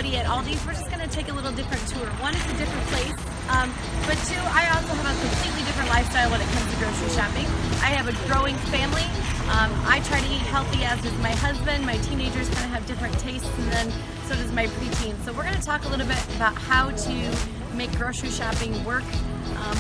everybody at Aldi's, we're just gonna take a little different tour. One, it's a different place, but two, I also have a completely different lifestyle when it comes to grocery shopping. I have a growing family. I try to eat healthy, as does my husband. My teenagers kind of have different tastes, and then so does my preteen. So we're gonna talk a little bit about how to make grocery shopping work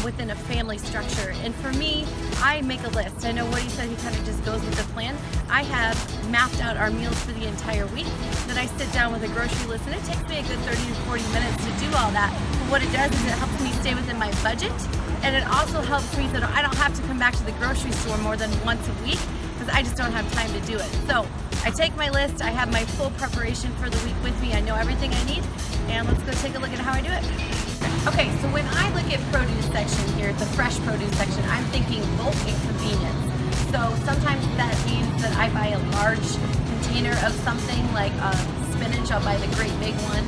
within a family structure. And for me, I make a list. I know Woody said he kind of just goes with the plan. I have mapped out our meals for the entire week. Then I sit down with a grocery list, and it takes me a good 30 to 40 minutes to do all that. But what it does is it helps me stay within my budget, and it also helps me so that I don't have to come back to the grocery store more than once a week, because I just don't have time to do it. So I take my list, I have my full preparation for the week with me, I know everything I need, and let's go take a look at how I do it. Okay, so when I look at produce section here, the fresh produce section, I'm thinking bulk and convenience. So sometimes that means that I buy a large container of something like spinach. I'll buy the great big one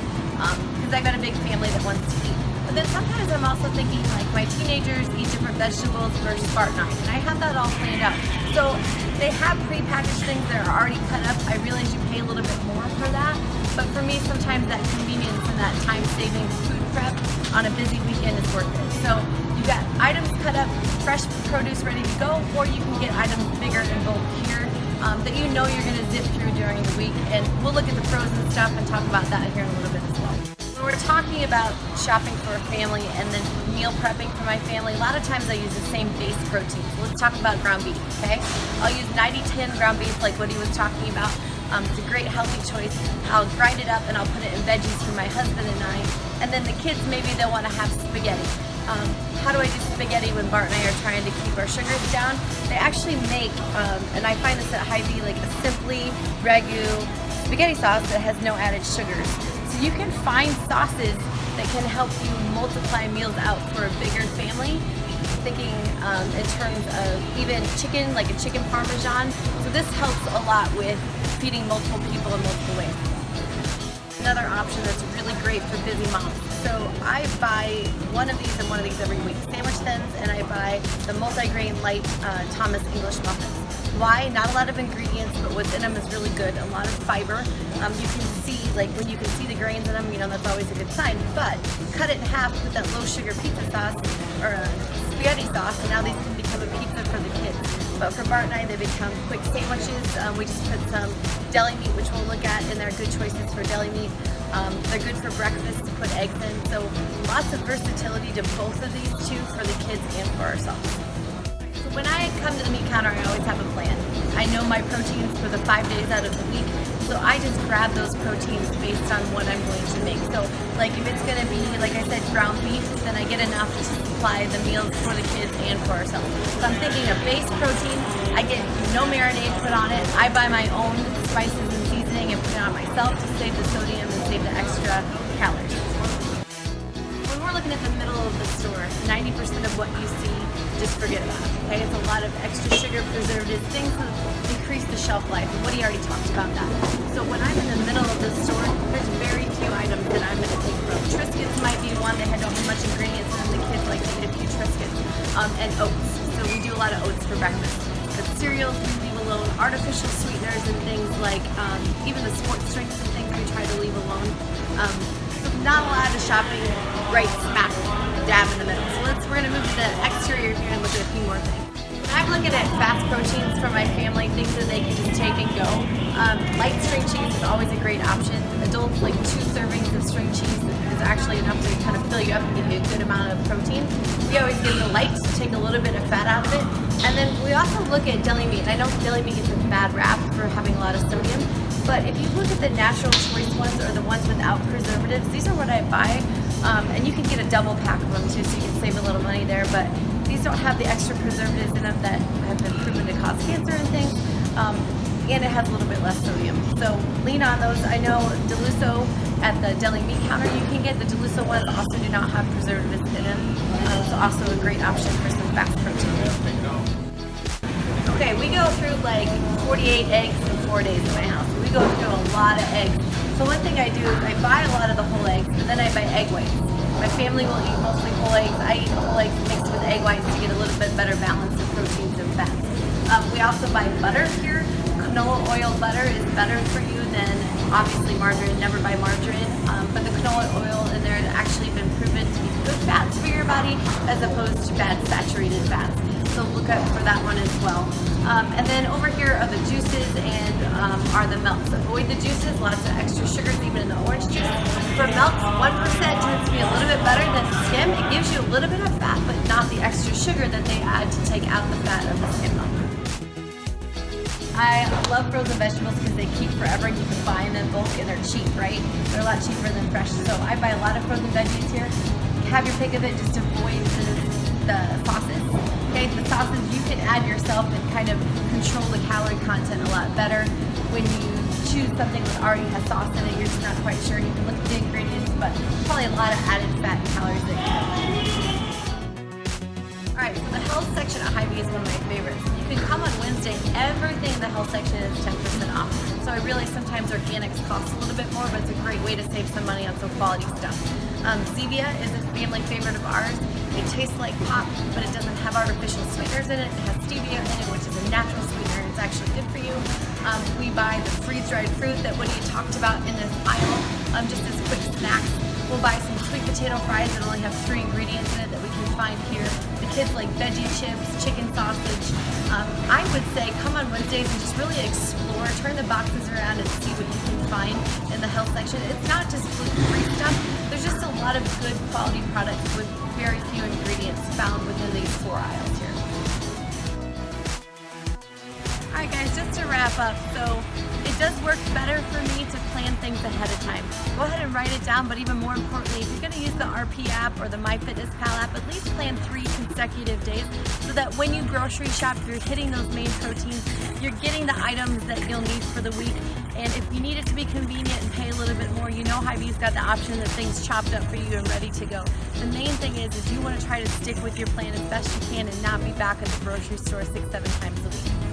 because I've got a big family that wants to eat. But then sometimes I'm also thinking like my teenagers eat different vegetables versus Bart and I have that all planned out. So they have prepackaged things that are already cut up. I realize you pay a little bit more for that, but for me sometimes that convenience and that time-saving food prep on a busy weekend is worth it. So you got items cut up, fresh produce ready to go, or you can get items bigger and bulkier that you know you're going to zip through during the week. And we'll look at the frozen stuff and talk about that here in a little bit as well. When we're talking about shopping for a family and then meal prepping for my family, a lot of times I use the same base protein. So let's talk about ground beef, okay? I'll use 90-10 ground beef like what he was talking about. It's a great healthy choice. I'll grind it up and I'll put it in veggies for my husband and I. And then the kids, maybe they'll want to have spaghetti. How do I do spaghetti when Bart and I are trying to keep our sugars down? They actually make, and I find this at Hy-Vee, like a Simply Ragu spaghetti sauce that has no added sugars. So you can find sauces that can help you multiply meals out for a bigger family. Thinking in terms of even chicken, like a chicken parmesan. So this helps a lot with feeding multiple people in multiple ways. Another option that's really great for busy moms. So I buy one of these and one of these every week. Sandwich thins, and I buy the multi-grain light Thomas English muffins. Why? Not a lot of ingredients, but what's in them is really good. A lot of fiber. You can see, like when you can see the grains in them, you know, that's always a good sign. But cut it in half, put that low sugar pizza sauce or spaghetti sauce, and now these can become a pizza for the kids. But for Bart and I, they become quick sandwiches. We just put some deli meat, which we'll look at, and they're good choices for deli meat. They're good for breakfast to put eggs in. So lots of versatility to both of these two for the kids and for ourselves. So when I come to the meat counter, I always have a plan. I know my proteins for the 5 days out of the week. So I just grab those proteins based on what I'm going to make. So like if it's going to be, like I said, ground beef, then I get enough to supply the meals for the kids and for ourselves. So I'm thinking of base protein. I get no marinade put on it. I buy my own spices and seasoning and put it on myself to save the sodium and save the extra calories. When we're looking at the middle of the store, 90% of what you see, just forget about it, okay? It's a lot of extra sugar, preservatives, things that decrease the shelf life. And Woody already talked about that. So when I'm in the middle of the store, there's very few items that I'm going to take from. Triscuits might be one that don't have much ingredients, and the kids like to eat a few Triscuits. And oats. So we do a lot of oats for breakfast. But cereals we leave alone. Artificial sweeteners and things like even the sports drinks and things we try to leave alone. So not a lot of shopping right smack dab in the middle. So we're going to move to the exterior here and look at a few more things. I'm looking at fast proteins for my family, things that they can just take and go. Light string cheese is always a great option. Adults like 2 servings of string cheese is actually enough to kind of fill you up and give you a good amount of protein. We always give the light to take a little bit of fat out of it. And then we also look at deli meat. I know deli meat gets a bad rap for having a lot of sodium, but if you look at the natural choice ones or the ones without preservatives, these are what I buy. And you can get a double pack of them too, so you can save a little money there. But these don't have the extra preservatives in them that have been proven to cause cancer and things. And it has a little bit less sodium. So lean on those. I know Deluso at the deli meat counter you can get. The Deluso ones also do not have preservatives in them. So also a great option for some fast protein. Okay, we go through like 48 eggs in 4 days in my house. We go through a lot of eggs. So one thing I do is I buy a lot of the whole eggs, and then I buy egg whites. My family will eat mostly whole eggs. I eat whole eggs mixed with egg whites to get a little bit better balance of proteins and fats. We also buy butter here. Canola oil butter is better for you than Obviously margarine, never buy margarine, but the canola oil in there has actually been proven to be good fats for your body as opposed to bad saturated fats. So look out for that one as well. And then over here are the juices and are the melts. Avoid the juices, lots of extra sugars even in the orange juice. For melts, 1% tends to be a little bit better than skim. It gives you a little bit of fat, but not the extra sugar that they add to take out the fat of the skim milk. I love frozen vegetables because they keep forever and you can buy them in bulk and they're cheap, right? They're a lot cheaper than fresh. So I buy a lot of frozen veggies here. Have your pick of it, just avoid the sauces. Okay, the sauces you can add yourself and kind of control the calorie content a lot better. When you choose something that already has sauce in it, you're just not quite sure. You can look at the ingredients, but probably a lot of added fat and calories that you have. Alright, so the health section at Hy-Vee is one of my favorites. You can come on Wednesday, everything in the health section is 10% off. So I realize sometimes organics cost a little bit more, but it's a great way to save some money on some quality stuff. Zevia is a family favorite of ours. It tastes like pop, but it doesn't have artificial sweeteners in it. It has stevia in it, which is a natural sweetener, and it's actually good for you. We buy the freeze-dried fruit that Woody talked about in this aisle, just as quick snacks. We'll buy some sweet potato fries that only have 3 ingredients in it that we can find here. The kids like veggie chips, chicken sausage. I would say come on Wednesdays and just really explore, turn the boxes around and see what you can find in the health section. It's not just gluten-free stuff. There's just a lot of good quality products with very few ingredients found within these 4 aisles here. Alright guys, just to wrap up, so it does work better for me to plan things ahead of time. Go ahead and write it down, but even more importantly, if you're going to use the RP app or the MyFitnessPal app, at least plan 3 consecutive days so that when you grocery shop, you're hitting those main proteins, you're getting the items that you'll need for the week. And if you need it to be convenient and pay a little bit more, you know Hy-Vee's got the option that things chopped up for you and ready to go. The main thing is you want to try to stick with your plan as best you can and not be back at the grocery store 6-7 times a week.